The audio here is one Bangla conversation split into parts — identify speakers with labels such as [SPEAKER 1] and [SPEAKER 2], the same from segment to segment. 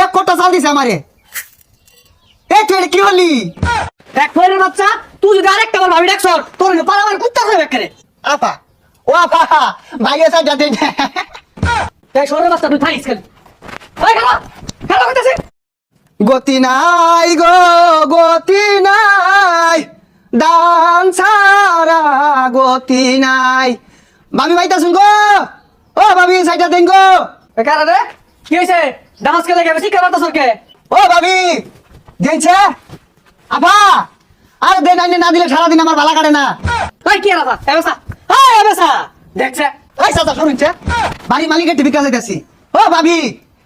[SPEAKER 1] এক কোটা চাল দিছে আমারে। এই তুই এটা কি হলি?
[SPEAKER 2] এক ফয়ের বাচ্চা তুই যদি আরেকটা বার ভাবি ডাকছ তোর পালাবার কুত্তা করে বেকারে।
[SPEAKER 1] আপা ও আপা ভাইয়া সাইড যাতে
[SPEAKER 2] এই সরের বাচ্চা তুই থাইস খেল। ওই খেলা খেলা করতেছিস।
[SPEAKER 1] গতি নাই গো গতি নাই, দান ছাড়া গতি নাই। ভাবি ভাইতা শুন গো, ও ভাবি সাইডটা দেন গো।
[SPEAKER 2] বেকার রে কি হইছে? ডান্স খেলে গেছে কি করতে সরকে?
[SPEAKER 1] ও ভাবি দেনছে আপা, আর দেন আইনে না দিলে সারাদিন আমার ভালা কাটে না।
[SPEAKER 2] ওই কি রাবা এবেসা ওই এবেসা দেখছে
[SPEAKER 1] এই চাচা শুনছে বাড়ি মালিকের টিভি কাছে গেছি। ও ভাবি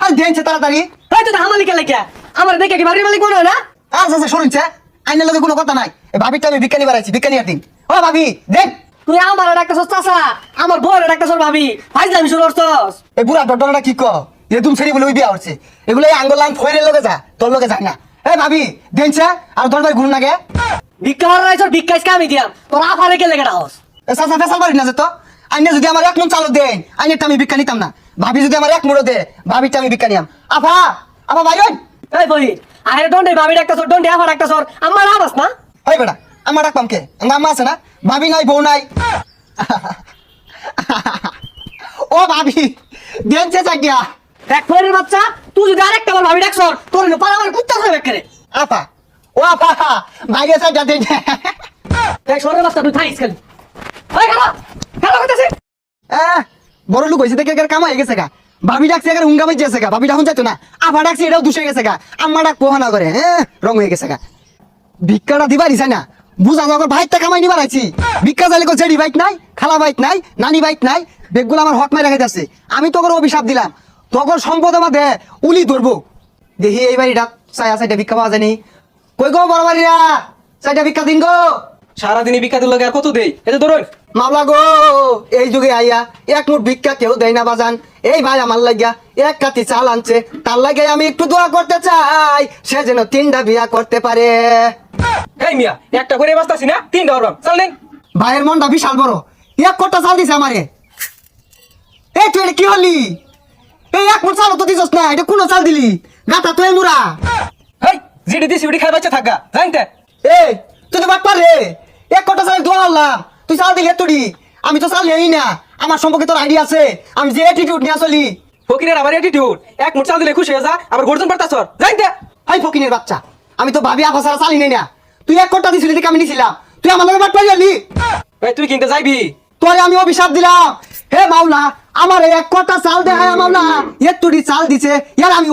[SPEAKER 1] আর দেনছে তাড়াতাড়ি।
[SPEAKER 2] ওই তো হামালিকে লেগে আমার দেখে কি বাড়ির মালিক মনে হয় না?
[SPEAKER 1] আর চাচা শুনছে আইনের লগে কোনো কথা নাই। এই ভাবিটা আমি বিজ্ঞানী বাড়াইছি, বিজ্ঞানী আর দিন। ও ভাবি দেন।
[SPEAKER 2] তুই আমার ডাক্তার চাচা আমার বউয়ের ডাক্তার ভাবি ফাইজলামি শুরু করছস।
[SPEAKER 1] এই বুড়া ডটটা কি ক এরকম ছেড়ে বলে ওই বিয়া হচ্ছে এগুলো এই আঙ্গলান ফয়ের লগে যা, তোর লগে যায় না। এ ভাবি দেনছে আর দরবার ঘুরুন আগে।
[SPEAKER 2] ভিক্ষা মারার আইছস ভিক্ষাইছকে আমি দিয়াম তোর আফারে কে লেগে ডাহস।
[SPEAKER 1] এ চাচা ফেসাল বাড়ি না যেত। আইনে যদি আমার এক মন চালু দেন আইনেরটা আমি বিজ্ঞানী নিতাম না। ভাবি যদি আমার এক মুড়ো দে ভাবিটা আমি বিজ্ঞানী নিয়াম। আফা আফা ভাই ওই
[SPEAKER 2] এই বই আরে দন্ডে ভাবি ডাক্তার দন্ডে আফা ডাক্তার আমার আবাস না।
[SPEAKER 1] ওই বেটা আমার ডাকপাম কে? আমার আম্মা আছে না, ভাবি নাই বউ নাই। ও ভাবি দেনছে চাকিয়া।
[SPEAKER 2] এক ফয়ের বাচ্চা তুই যদি আরেকটা বার ভাবি ডাকছ তোর পালাবার কুত্তা করে বেকারে।
[SPEAKER 1] আপা ও আপা ভাইয়া সাইডটা দেন।
[SPEAKER 2] এই সরের বাচ্চা তুই থাইস খেল। ওই খেলা খেলা করতেছিস।
[SPEAKER 1] বড় লোক হয়েছে দেখে কাম হয়ে গেছে গা। ভাবি ডাকছে এখানে হুঙ্গা বাজে গেছে গা, ভাবি ডাকুন যাইতো না। আফা ডাকছে এটাও দুষে গেছে গা, আম্মা ডাক পোহানা করে রং হয়ে গেছে গা। ভিক্ষাটা দিবার ইচ্ছা না বুঝা যখন ভাইটা কামাই নিবার আইছি। ভিক্ষা চাইলে জেডি বাইক নাই, খালা বাইক নাই, নানি বাইক নাই, বেগগুলো আমার হক মাই রেখে যাচ্ছে। আমি তোকে অভিশাপ দিলাম, তখন সম্পদ আমার দে উলি ধরবো। দেখি এই বাড়িটা চাই সাইডে ভিক্ষা পাওয়া যায়নি। কই গো বড় বাড়িরা সাইডে ভিক্ষা দিন গো।
[SPEAKER 2] সারাদিনই ভিক্ষা দিল আর কত দেই এটা ধরুন
[SPEAKER 1] মামলা গো এই যুগে আইয়া এক মুঠ ভিক্ষা কেউ দেয় না বাজান। এই ভাই আমার লাগিয়া এক কাতি চাল আনছে, তার লাগে আমি একটু দোয়া করতে চাই সে যেন 3টা বিয়া করতে পারে।
[SPEAKER 2] এই মিয়া একটা করে বাস্তাছি না 3টা হরবাম চল নেন।
[SPEAKER 1] ভাইয়ের মনটা বিশাল বড়, এক কোটা চাল দিছে আমারে। এই তুই এটা কি হলি? এই এক মুঠ চাল তো দিছস না, এটা কোন চাল দিলি? গাতা তুই মুরা।
[SPEAKER 2] এই জিডি দিছি উডি খাই বাচ্চা থাকা জানতে।
[SPEAKER 1] এই তুই তো বাট পারে এক কোটা চাল দোয়া আল্লাহ তুই চাল দিলে তুই। আমি তো চাল নেই না, আমার সম্পর্কে তোর আইডিয়া আছে, আমি যে অ্যাটিটিউড নিয়ে চলি।
[SPEAKER 2] ফকিরের আবার অ্যাটিটিউড এক মুঠ চাল দিলে খুশি হয়ে যা আবার গর্জন পারতাছ জানতে।
[SPEAKER 1] হাই ফকিনের বাচ্চা আমি তো ভাবি আফা সারা চালি নেই না। তুই এক কোটা দিছিলি দেখে আমি নিছিলাম, তুই আমার লগে বাট পাই গেলি।
[SPEAKER 2] এই তুই কিনতে যাইবি?
[SPEAKER 1] তোরে আমি অভিশাপ দিলাম, হে মাওলা আমার এক কোটা চাল দে। হ্যাঁ মাওলা এর তুই চাল দিছে, ইয়ার আমি